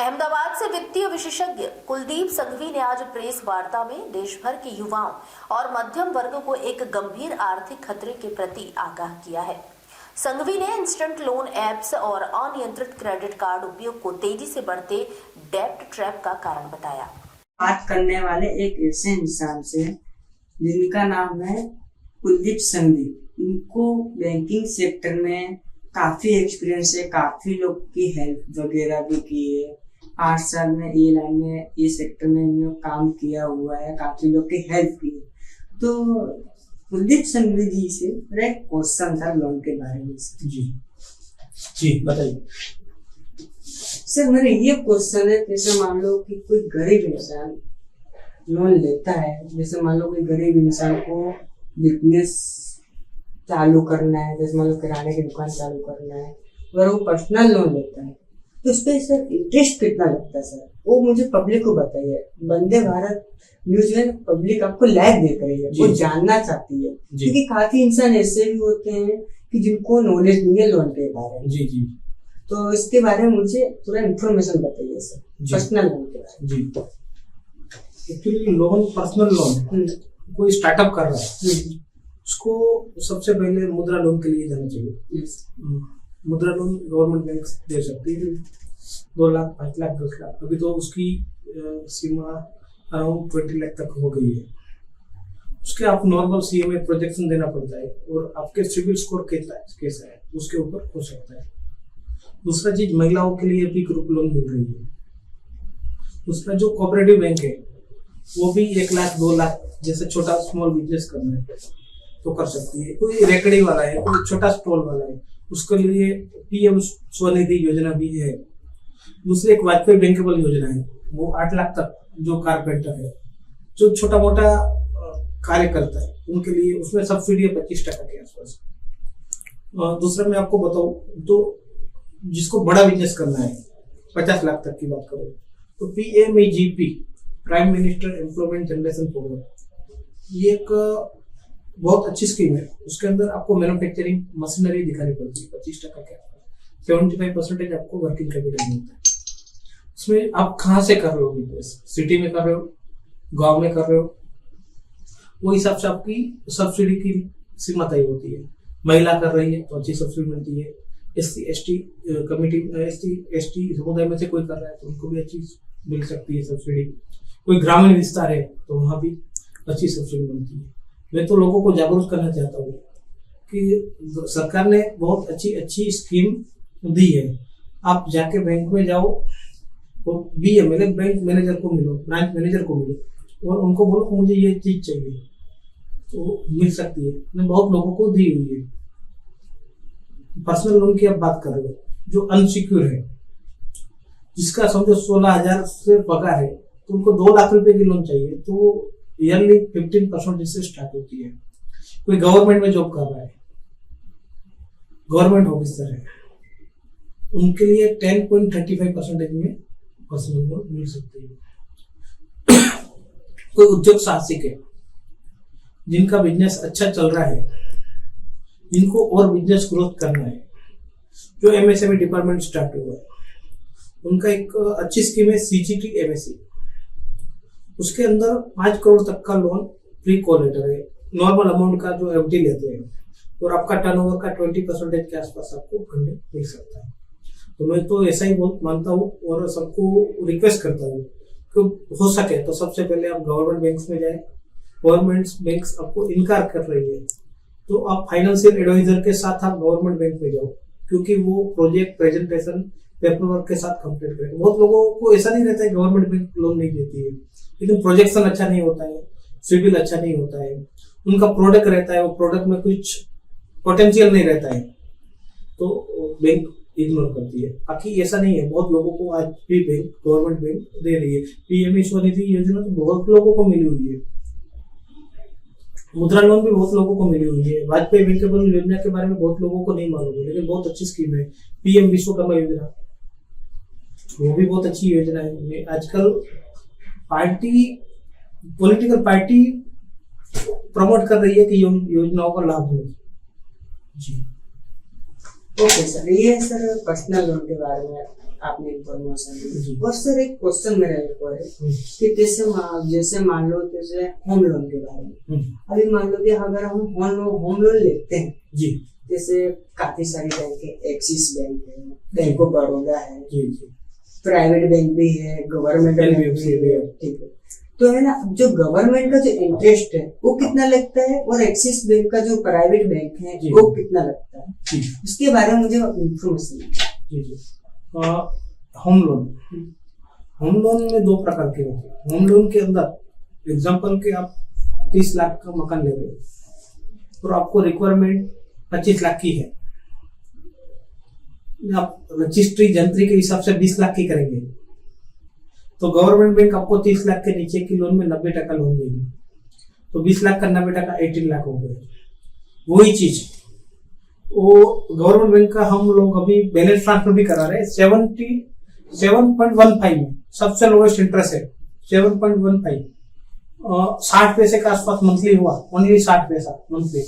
अहमदाबाद से वित्तीय विशेषज्ञ कुलदीप संघवी ने आज प्रेस वार्ता में देश भर के युवाओं और मध्यम वर्ग को एक गंभीर आर्थिक खतरे के प्रति आगाह किया है। संघवी ने इंस्टेंट लोन एप्स और अनियंत्रित क्रेडिट कार्ड उपयोग को तेजी से बढ़ते डेब्ट ट्रैप का कारण बताया। बात करने वाले एक ऐसे इंसान से जिनका नाम है कुलदीप संघवी। इनको बैंकिंग सेक्टर में काफी एक्सपीरियंस है, काफी लोग की हेल्प वगैरह भी की है। 8 साल में ये लाइन में ये सेक्टर में इन्होंने काम किया हुआ है, काफी लोग की हेल्प की है। तो कुलदीप संघवी जी से मेरा एक क्वेश्चन था लोन के बारे में। जी बताइए सर, मेरा ये क्वेश्चन है, जैसे मान लो कि कोई गरीब इंसान लोन लेता है, जैसे मान लो कोई गरीब इंसान को बिजनेस चालू करना है, जैसे मान लो किराने की दुकान चालू करना है, अगर वो पर्सनल लोन लेता है तो उस पर सर इंटरेस्ट कितना लगता है सर, वो मुझे पब्लिक को बताइए। वंदे भारत न्यूज में पब्लिक आपको लाइव देख रही है, वो जानना चाहती है, क्योंकि काफी इंसान ऐसे भी होते हैं कि जिनको नॉलेज नहीं है लोन के बारे में। जी जी तो इसके बारे में मुझे थोड़ा इन्फॉर्मेशन बताइए सर, पर्सनल लोन के बारे में। जी एक्चुअली लोन, पर्सनल लोन कोई स्टार्टअप कर रहा है उसको सबसे पहले मुद्रा लोन के लिए जाना चाहिए। मुद्रा लोन गवर्नमेंट बैंक दे सकती है 2 लाख, 5 लाख, 10 लाख। अभी तो उसकी सीमा अराउंड 20 लाख तक हो गई है। उसके आप नॉर्मल सीएमए प्रोजेक्शन देना पड़ता है और आपके सिविल स्कोर कैसा है उसके ऊपर हो सकता है। दूसरा चीज, महिलाओं के लिए भी ग्रुप लोन मिल रही है। दूसरा जो कोऑपरेटिव बैंक है वो भी 1 लाख, 2 लाख जैसे छोटा स्मॉल बिजनेस करना है तो कर सकती है। कोई रेकड़ी वाला है, कोई छोटा स्टॉल वाला है, उसके लिए पीएम स्वनिधि योजना भी है। दूसरी एक वाजपेयी बैंकेबल योजना है, वो 8 लाख तक जो कारपेंटर है, जो छोटा मोटा कार्य करता है, उनके लिए उसमें सब्सिडी है 25% के आसपास। दूसरा मैं आपको बताऊं तो जिसको बड़ा बिजनेस करना है, 50 लाख तक की बात करो तो PMEGP, prime minister employment generation programme, ये एक बहुत अच्छी स्कीम है। उसके अंदर आपको मैन्युफैक्चरिंग मशीनरी दिखानी पड़ती है 25% के आसपास। 75% आपको वर्किंग कैपिटल मिलता है। उसमें आप कहाँ से कर रहे हो बिजनेस, सिटी में कर रहे हो, गांव में कर रहे हो, वो हिसाब से आपकी सब्सिडी की सीमा तय होती है। महिला कर रही है तो अच्छी सब्सिडी मिलती है। SC/ST कमिटी, ST/ST समुदाय में से कोई कर रहा है तो उनको भी अच्छी मिल सकती है सब्सिडी। कोई ग्रामीण विस्तार है तो वहां भी अच्छी सब्सिडी मिलती है। मैं तो लोगों को जागरूक करना चाहता हूँ कि सरकार ने बहुत अच्छी स्कीम दी है। आप जाके बैंक में जाओ तो BMLA बैंक मैनेजर को मिलो, ब्रांच मैनेजर को मिलो और उनको बोलो कि मुझे ये चीज चाहिए तो मिल सकती है। मैंने बहुत लोगों को दी हुई है। पर्सनल लोन की आप बात कर रहे हो, जो अनसिक्योर है, जिसका समझो 16,000 से पगार है तो उनको 2 लाख रुपए की लोन चाहिए तो ईयरली 15% से स्टार्ट होती है। कोई गवर्नमेंट में जॉब कर रहा है, गवर्नमेंट ऑफिसर है, उनके लिए 10.35% में पर्सनल लोन मिल सकती है। कोई उद्योग साहसिक है, जिनका बिजनेस अच्छा चल रहा है, जिनको और बिजनेस ग्रोथ करना है, जो MSME डिपार्टमेंट स्टार्ट हुआ है, उनका एक अच्छी स्कीम है CGT MSE। उसके अंदर 5 करोड़ तक का लोन प्री कोलेटर है, नॉर्मल अमाउंट का जो FD लेते हैं, और आपका टर्नओवर का 20% के आसपास आपको फंडिंग मिल सकता है। तो मैं तो ऐसा ही बहुत मानता हूँ और सबको रिक्वेस्ट करता हूँ कि हो सके तो सबसे पहले आप गवर्नमेंट बैंक्स में जाए। गवर्नमेंट बैंक्स आपको इनकार कर रही है तो आप फाइनेंशियल एडवाइजर के साथ आप गवर्नमेंट बैंक में जाओ, क्योंकि वो प्रोजेक्ट प्रेजेंटेशन पेपर वर्क के साथ कंप्लीट करें। बहुत लोगों को ऐसा नहीं रहता है गवर्नमेंट बैंक लोन नहीं देती है, लेकिन प्रोजेक्शन अच्छा नहीं होता है, सिविल अच्छा नहीं होता है, उनका प्रोडक्ट रहता है, वो प्रोडक्ट में कुछ पोटेंशियल नहीं रहता है तो बैंक इग्नोर करती है। बाकी ऐसा नहीं है, बहुत लोगों को आज भी बैंक, गवर्नमेंट बैंक दे रही है। पीएम स्वनिधि योजना तो बहुत लोगों को मिली हुई है, मुद्रा लोन भी बहुत लोगों को मिली हुई है। वाजपेयी बैंकेबल योजना के बारे में बहुत लोगों को नहीं मालूम है, लेकिन बहुत अच्छी स्कीम है। PM विश्वकर्मा योजना, वो भी बहुत अच्छी योजना है। आजकल पॉलिटिकल पार्टी प्रमोट कर रही है कि योजनाओं का लाभ लो। जी ओके सर, ये सर पर्सनल लोन के बारे में आपने इन्फॉर्मेशन दी। जी। और सर एक क्वेश्चन मेरा एक और है कि जैसे मान लो जैसे होम लोन के बारे में, अभी मान लो कि अगर हम होम लोन लेते हैं, जी जैसे काफी सारी बैंक है, एक्सिस बैंक है, बैंक ऑफ बड़ौदा है, जी जी प्राइवेट बैंक भी है, गवर्नमेंट बैंक NBFC भी है, ठीक है। तो है ना, जो गवर्नमेंट का जो इंटरेस्ट है वो कितना लगता है और एक्सिस बैंक का जो प्राइवेट बैंक है जी। वो कितना लगता है, जी इसके बारे में मुझे इन्फॉर्मेशन। जी जी होम लोन में दो प्रकार के होते हैं। होम लोन के अंदर एग्जांपल के आप 30 लाख का मकान ले रहे हो और आपको रिक्वायरमेंट 25 लाख की है, आप रजिस्ट्री जंत्री के हिसाब से 20 लाख की करेंगे तो गवर्नमेंट बैंक आपको 30 लाख के नीचे की लोन में 90% लोन देगी, तो 20 लाख का 90% 18 लाख हो गए। वही चीज वो गवर्नमेंट बैंक का हम लोग अभी बैलेंस ट्रांसफर भी करा रहे हैं 77.15 में, सबसे लोएस्ट इंटरेस्ट है 7.15, 60 पैसे के आसपास मंथली हुआ, ओनली 60 पैसा मंथली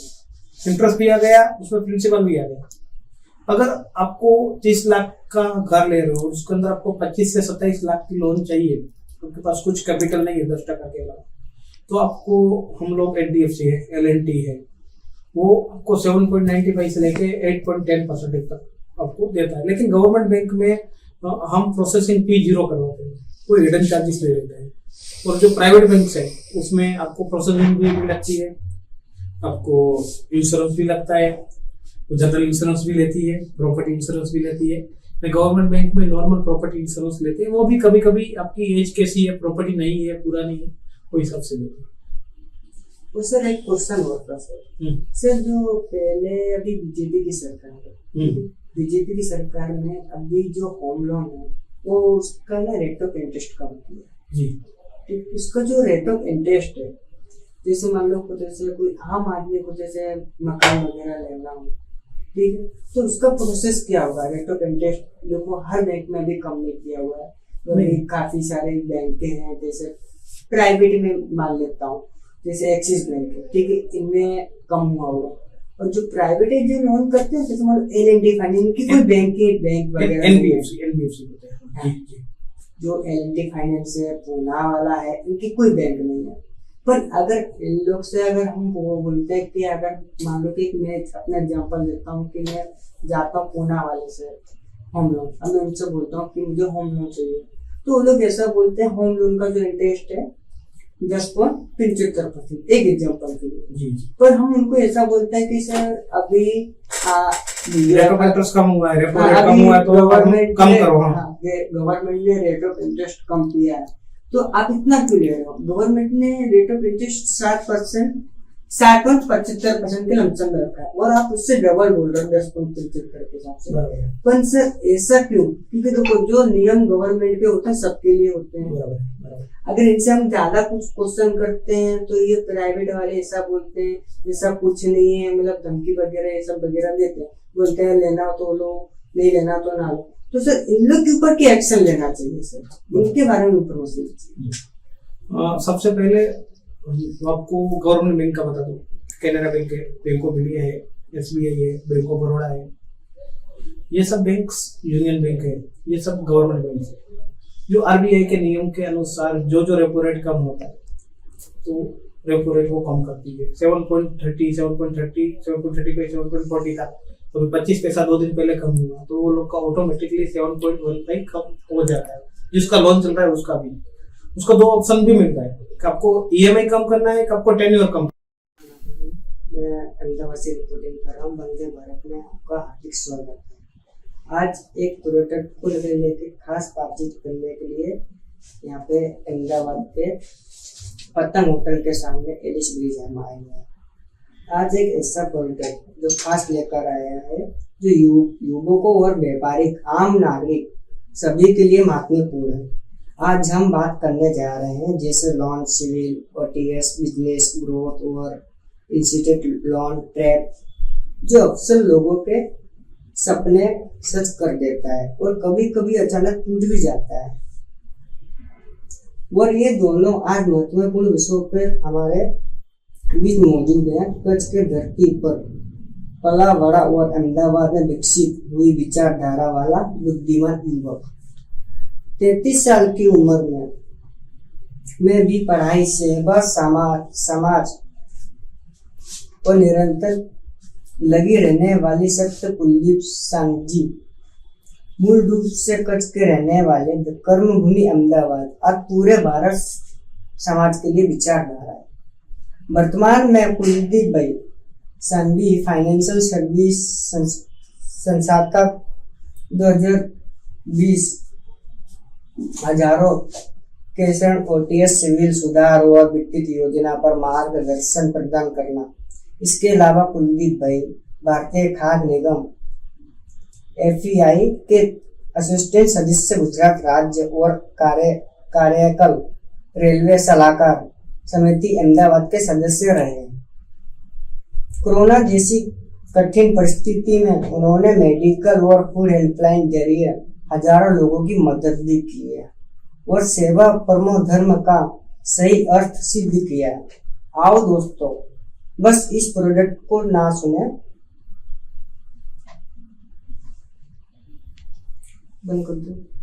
इंटरेस्ट भी आ गया, उसमें प्रिंसिपल भी आ गया। अगर आपको 30 लाख का घर ले रहे हो, उसके अंदर आपको 25 से 27 लाख की लोन चाहिए, आपके पास कुछ कैपिटल नहीं है 10% के अलावा, तो आपको हम लोग NBFC है, L&T है, वो आपको 7.95 से लेके 8.10% तक आपको देता है। लेकिन गवर्नमेंट बैंक में हम प्रोसेसिंग फी 0 करवाते हैं, कोई हिडन चार्जेस ले लेते हैं। और जो प्राइवेट बैंक है उसमें आपको प्रोसेसिंग फी भी लगती है, आपको इंश्योरेंस भी लगता है, जनरल इंश्योरेंस भी लेती है, प्रॉपर्टी इंश्योरेंस भी लेती है। गवर्नमेंट बैंक में नॉर्मल प्रॉपर्टी इंश्योरेंस लेते हैं, वो भी कभी कभी आपकी एज कैसी है, प्रॉपर्टी नहीं है, पूरा नहीं है, वो हिसाब से लेते हैं। तो सर एक क्वेश्चन और था सर जो पहले अभी बीजेपी की सरकार है, बीजेपी की सरकार ने अभी जो होम लोन है वो उसका ना रेट ऑफ इंटरेस्ट कम किया जी। इसका जो रेट ऑफ इंटरेस्ट है, जैसे मान लो कुछ जैसे कोई आम आदमी को जैसे मकान वगैरह लेना हो, ठीक है, तो उसका प्रोसेस क्या होगा? रेट ऑफ इंटरेस्ट देखो हर बैंक में भी कम नहीं किया हुआ है, तो काफी सारे बैंक हैं, जैसे प्राइवेट में मान लेता हूँ जैसे एक्सिस बैंक है, ठीक है, इनमें कम हुआ होगा। और जो प्राइवेट है जो लोन करते हैं जैसे मान लो L&T फाइनेंस की कोई बैंक वगैरह, NBFC होते हैं, जो L&T फाइनेंस है, पूना वाला है, इनकी कोई बैंक नहीं है। पर अगर इन लोग से अगर हम वो बोलते हैं कि अगर मान लो कि मैं अपना एग्जांपल देता हूँ कि मैं जाता हूँ पूना वाले से होम लोन, अब मैं उनसे बोलता हूँ कि मुझे होम लोन चाहिए, तो वो लोग ऐसा बोलते हैं होम लोन का जो इंटरेस्ट है 10.75%, एक एग्जांपल के लिए जी। पर हम उनको ऐसा बोलते हैं कि सर अभी रेट ऑफ इंटरेस्ट कम हुआ है, रेपो रेट कम हुआ है, तो गवर्नमेंट कम करो। गवर्नमेंट ने रेट ऑफ इंटरेस्ट कम किया है, तो आप इतना क्यों ले रहे हो? गवर्नमेंट ने रेट ऑफ इंटरेस्ट 60.75% के लमसम रखा है और आप उससे डबल बोल रहे हो 10.75 के हिसाब से। पर सर ऐसा क्यों? क्योंकि देखो जो नियम गवर्नमेंट के होते हैं सबके लिए होते हैं। अगर इनसे हम ज्यादा कुछ क्वेश्चन करते हैं तो ये प्राइवेट वाले ऐसा बोलते हैं ऐसा कुछ नहीं है, मतलब धमकी वगैरह ये सब वगैरह देते हैं, बोलते हैं लेना तो लो, नहीं लेना तो ना लो। तो सर इन लोग के ऊपर क्या एक्शन लेना चाहिए सर, उनके बारे में इंफॉर्मेशन। सबसे पहले आपको गवर्नमेंट बैंक का बता दो, कैनरा बैंक है, बैंक ऑफ इंडिया है, SBI है, बैंक ऑफ बड़ौदा है, ये सब बैंक्स, यूनियन बैंक है, ये सब गवर्नमेंट बैंक है। जो RBI के नियम के अनुसार जो जो रेपो रेट कम होता है तो रेपो रेट वो कम करती है 7.30, 7.30, 7.35, 7.40 था, तो 25 पैसा 2 दिन पहले कम हुआ तो वो लोग का ऑटोमेटिकली 7.15 कम हो जाता है। जिसका लोन चल रहा है उसका भी, उसको 2 ऑप्शन भी मिलता है कि आपको EMI कम करना है कि आपको टेन्योर कम। मैं अहमदाबाद से रिपोर्टिंग कर रहा हूँ, वंदे भारत में आपका हार्दिक स्वागत है। आज एक पर्यटक को लेकर खास बातचीत करने के लिए यहाँ पे अहमदाबाद के पतंग होटल के सामने एलिस ब्रिज हम आए हैं। आज एक ऐसा पर्यटक जो खास लेकर आया है जो युवकों और व्यापारिक आम नागरिक सभी के लिए महत्वपूर्ण है। आज हम बात करने जा रहे हैं जैसे loan, CIBIL, OTS, business growth और इंस्टीट्यूट लोन ट्रैप, जो अक्सर लोगों के सपने सच कर देता है और कभी कभी अचानक टूट भी जाता है। और ये दोनों आज महत्वपूर्ण विषयों पर हमारे बीच मौजूद है। कच्छ के धरती पर पला बड़ा और अहमदाबाद में विकसित हुई विचारधारा वाला बुद्धिमान युवक 33 साल की उम्र में मैं भी पढ़ाई से बस समाज और निरंतर लगी रहने वाली सत्य कुलदीप सांघवी, मूल रूप से कच्छ के रहने वाले कर्मभूमि अहमदाबाद, आज पूरे भारत समाज के लिए विचारधारा है। वर्तमान में कुलदीप भाई सांघवी फाइनेंशियल सर्विस संस्थापक 2020 हजारों किसान ओटीएस सिविल सुधार और वित्तीय योजना पर मार्गदर्शन प्रदान करना। इसके अलावा कुलदीप भाई भारतीय खाद्य निगम एफईआई के असिस्टेंट सदस्य, गुजरात राज्य और कार्यकाल रेलवे सलाहकार समिति अहमदाबाद के सदस्य रहे हैं। कोरोना जैसी कठिन परिस्थिति में उन्होंने मेडिकल और फूड हेल्पलाइन जरिए हजारों लोगों की मदद भी की है और सेवा परमो धर्म का सही अर्थ सिद्ध किया है। आओ दोस्तों, बस इस प्रोडक्ट को ना सुने, बंद कर दो।